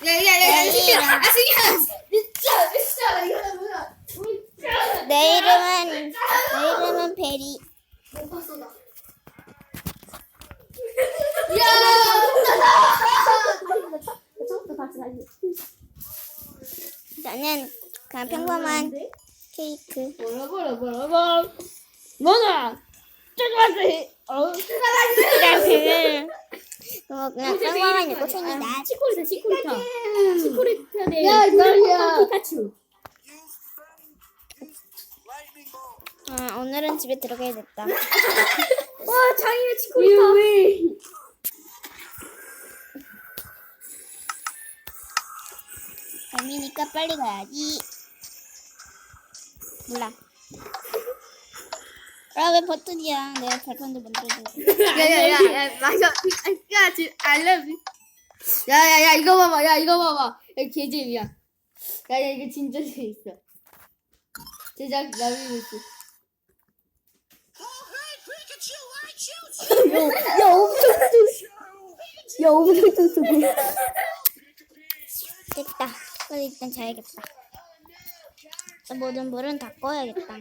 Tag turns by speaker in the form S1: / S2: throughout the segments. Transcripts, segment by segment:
S1: 야야야야
S2: 내 이름은 베리. 나는 그냥 평범한 케이크.
S1: 뭐나 짜가지
S2: 그냥 평범한 꽃입니다.
S1: 치코리타
S3: 야, 너야.
S1: 피카츄.
S2: 오늘은 집에 들어가야 됐다.
S1: 와 장이의 치코리타.
S2: 밤이니까 빨리 가야지. 몰라. 왜 버튼이야? 내가 발판도 만들어줘.
S3: 야야야야 맞아. 야 지금 알레비. 야야야 이거 봐봐. 야 이거 봐봐. 야 개재미야. 야야 이거 진짜 재밌어. 제작 나비무스.
S1: 야 엄청 뚱뚱해.
S2: 됐다. 빨리 일단 자야겠다. 모든 물은 다 꺼야겠다.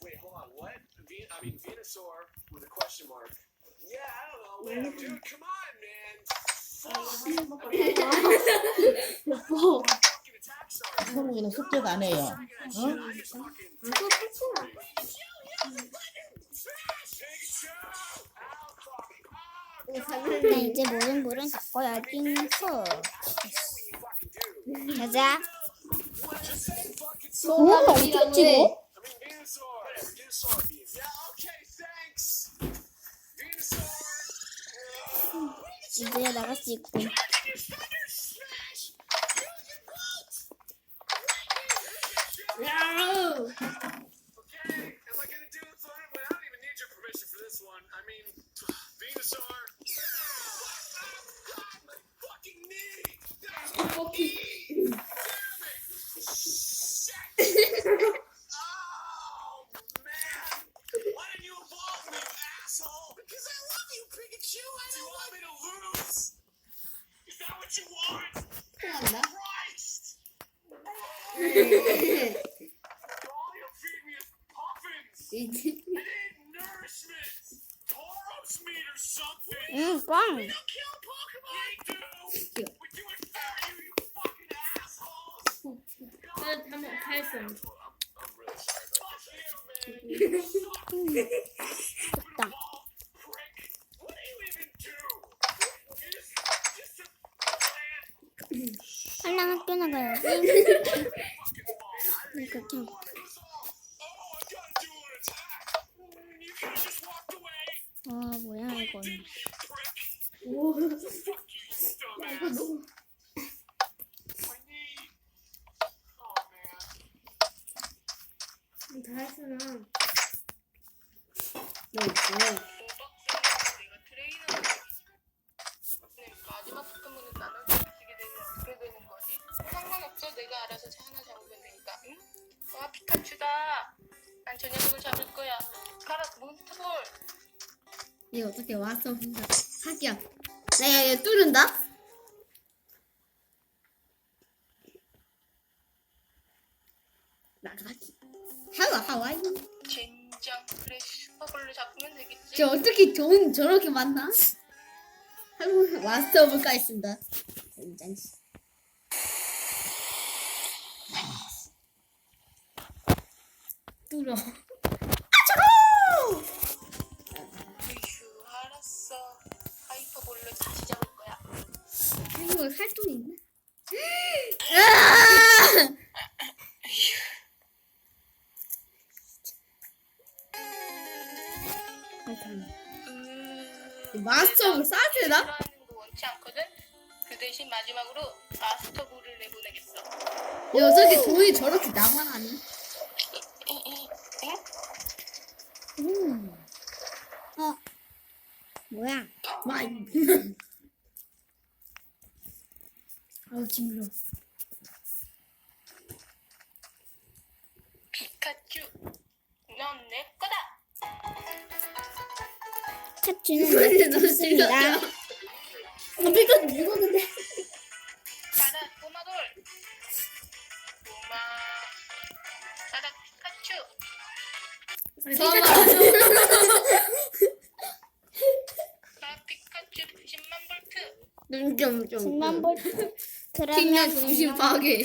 S4: Wait, hold on. What? I mean, Venusaur with a question mark. Yeah, I don't know, man. Dude, come on, man. Fucking attack star.
S5: 성우이는 숙제도 안 해요. 어?
S4: I just fucking.
S2: 나 이제 모든 물은 다 꺼야지. 가자.
S3: 뭐가 어떻게 찍어?
S4: I mean, Venusaur beam. Yeah, okay, thanks. Venusaur.
S2: 이제 나갈 수 있고.
S4: Okay, am I gonna do it for him? I don't even need your permission for this one. I mean, Venusaur. My fucking knee! Damn it! Shit! Oh, man! Why didn't you evolve me, you asshole? Because I love you, Pikachu! I don't want me to lose! Is that what you want? Christ! All you feed me is puffins! I need nourishment! Tauros meat or something!
S2: 빵.
S4: We don't kill Pokemon! We do! We do it for you, you fucking assholes! I'm really sorry about this. Fuck you, man!
S2: 됐다.
S4: Prick! What do you even do? You're just a plant!
S2: 한랑 학교 나가야지. 이렇게 참.
S4: Oh, I gotta do an attack! You could've just walked away!
S2: 뭐야 이건.
S4: You prick! Fuck you, dumbass! My knee! Oh, man.
S3: 다 했으나.
S6: 마지막 포켓몬은 나눠 주게 되면 어떻게 되는 거지? 상관없어. 내가 알아서 하나 잡으면 되니까. 응? 와 피카츄다. 난 저 녀석을 잡을 거야. 가라 몬스터볼.
S3: 얘 어떻게 왔어? 사기야. 야야야 뚫는다. 나가기. 하와이.
S6: 젠장. 그래 슈퍼볼로 잡으면 되겠지.
S3: 저 어떻게 돈 저렇게 많나? 한국 마스터 볼까 했습니다. 짠. 뚫어.
S6: 휴 알았어. 하이퍼볼로 다시 잡을 거야.
S3: 이거 할 돈 있나? 마스터볼 싸야 되나?
S6: 싫어하는 거 원치 않거든. 그 대신 마지막으로 마스터볼을 내보내겠어.
S3: 야 어떻게 돈이 저렇게 나만 하니?
S2: 뭐야?
S3: 마이. 아우 징그러.
S6: 피카츄, 넌 내 거다.
S2: 차주는
S3: 너무
S2: 좋습니다.
S3: 징그럽다. 피카츄 죽었는데.
S6: 나 피카츄 10만 볼트.
S3: 눈점점.
S2: 10만 볼트.
S3: 킹년 중심 파괴.